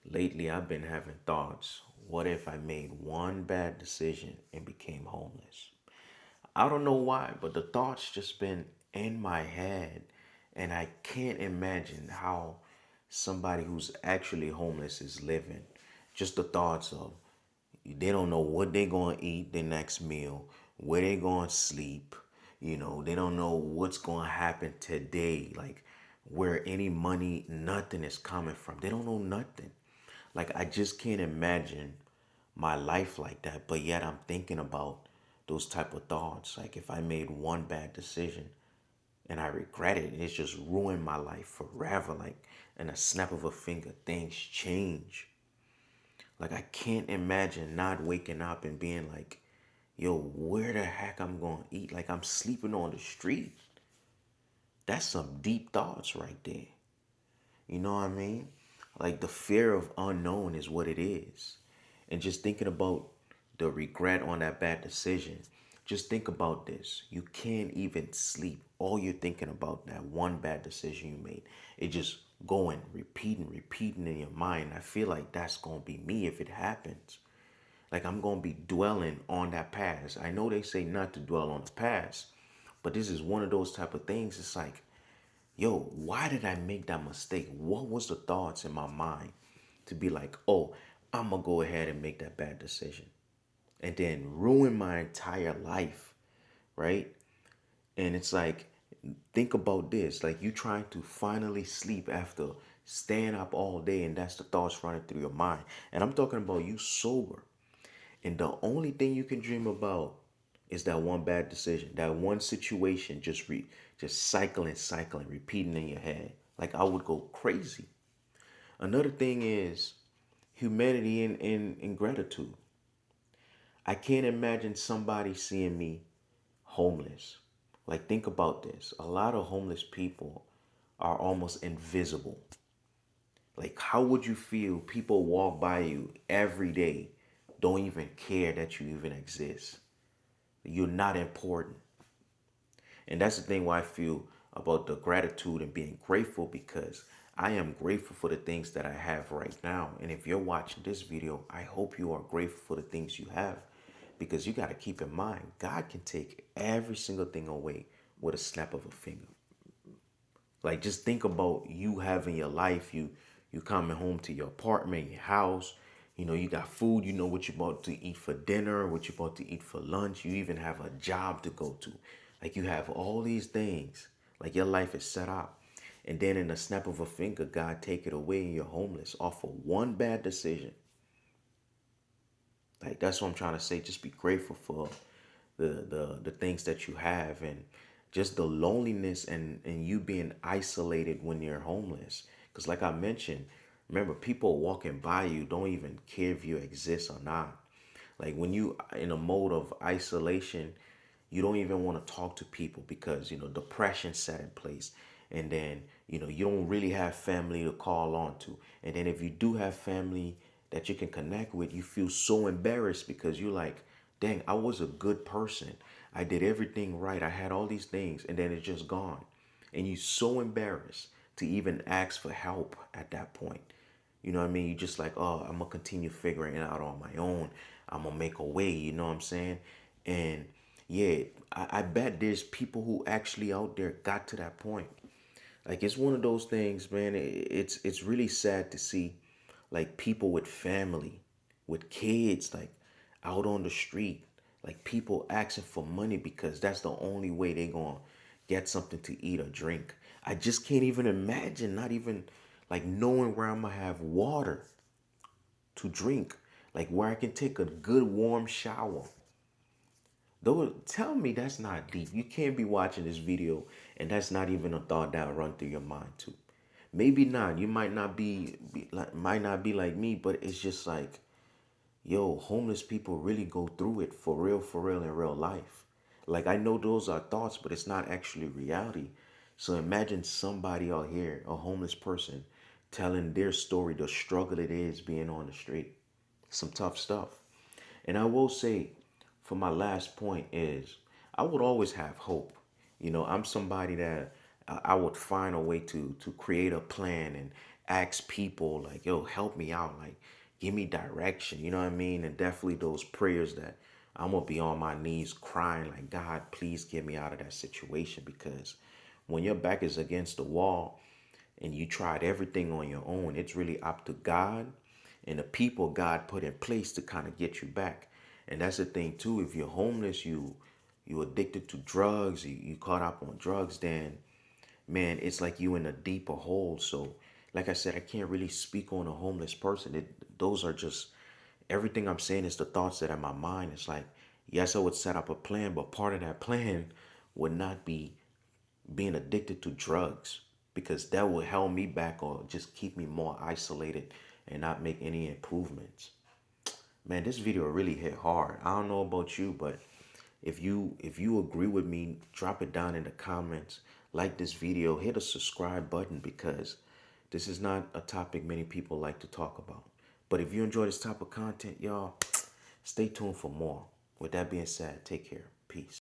Lately, I've been having thoughts. What if I made one bad decision and became homeless? I don't know why, but the thoughts just been in my head, and I can't imagine how somebody who's actually homeless is living. Just the thoughts of they don't know what they're going to eat their next meal, where they're going to sleep. They don't know what's going to happen today, like where any money, nothing is coming from. They don't know nothing. Like, I just can't imagine my life like that. But yet, I'm thinking about those type of thoughts. Like, if I made one bad decision and I regret it, it's just ruined my life forever. Like, in a snap of a finger, things change. Like, I can't imagine not waking up and being like, yo, where the heck I'm going to eat? Like, I'm sleeping on the street. That's some deep thoughts right there. You know what I mean? Like, the fear of unknown is what it is. And just thinking about the regret on that bad decision, just think about this. You can't even sleep. All you're thinking about that one bad decision you made. It just going, repeating in your mind. I feel like that's going to be me if it happens. Like, I'm going to be dwelling on that past. I know they say not to dwell on the past, but this is one of those type of things. It's like, yo, why did I make that mistake? What was the thoughts in my mind to be like, oh, I'm gonna go ahead and make that bad decision and then ruin my entire life, right? And it's like, think about this, like you trying to finally sleep after staying up all day, and that's the thoughts running through your mind. And I'm talking about you sober, and the only thing you can dream about is that one bad decision, that one situation, just cycling, repeating in your head. Like, I would go crazy. Another thing is humanity and gratitude. I can't imagine somebody seeing me homeless. Like, think about this. A lot of homeless people are almost invisible. Like, how would you feel people walk by you every day, don't even care that you even exist? You're not important. And that's the thing why I feel about the gratitude and being grateful, because I am grateful for the things that I have right now. And if you're watching this video, I hope you are grateful for the things you have, because you got to keep in mind, God can take every single thing away with a snap of a finger. Like, just think about you having your life, you coming home to your apartment, your house, you got food, you know what you're about to eat for dinner, what you're about to eat for lunch, you even have a job to go to. Like, you have all these things. Like, your life is set up. And then in the snap of a finger, God take it away and you're homeless off of one bad decision. Like, that's what I'm trying to say. Just be grateful for the things that you have, and just the loneliness and you being isolated when you're homeless. Because like I mentioned, remember, people walking by you don't even care if you exist or not. Like, when you in a mode of isolation, you don't even want to talk to people because depression set in place. And then you don't really have family to call on to. And then if you do have family that you can connect with, you feel so embarrassed because you're like, dang, I was a good person, I did everything right, I had all these things, and then it's just gone. And you're so embarrassed to even ask for help at that point. You know what I mean? You just like, oh, I'm gonna continue figuring it out on my own. I'm gonna make a way. You know what I'm saying? And yeah, I bet there's people who actually out there got to that point. Like, it's one of those things, man. It's really sad to see, like, people with family, with kids, like, out on the street, like people asking for money because that's the only way they gonna get something to eat or drink. I just can't even imagine not even like knowing where I'm gonna have water to drink, like where I can take a good warm shower. Though, tell me that's not deep. You can't be watching this video and that's not even a thought that run through your mind too. Maybe not. You might not be like me, but it's just like, yo, homeless people really go through it for real in real life. Like, I know those are thoughts, but it's not actually reality. So imagine somebody out here, a homeless person, telling their story, the struggle it is being on the street. Some tough stuff. And I will say, for my last point is, I would always have hope. I'm somebody that I would find a way to create a plan and ask people like, yo, help me out, like give me direction, you know what I mean? And definitely those prayers that I'm gonna be on my knees crying like, God, please get me out of that situation. Because when your back is against the wall and you tried everything on your own, it's really up to God and the people God put in place to kind of get you back. And that's the thing too. If you're homeless, you addicted to drugs, you caught up on drugs, then man, it's like you in a deeper hole. So, like I said, I can't really speak on a homeless person. Those are just everything I'm saying is the thoughts that are in my mind. It's like, yes, I would set up a plan, but part of that plan would not be being addicted to drugs because that will hold me back or just keep me more isolated and not make any improvements. Man, this video really hit hard. I don't know about you, but if you agree with me, drop it down in the comments. Like this video, hit a subscribe button because this is not a topic many people like to talk about. But if you enjoy this type of content, y'all, stay tuned for more. With that being said, take care. Peace.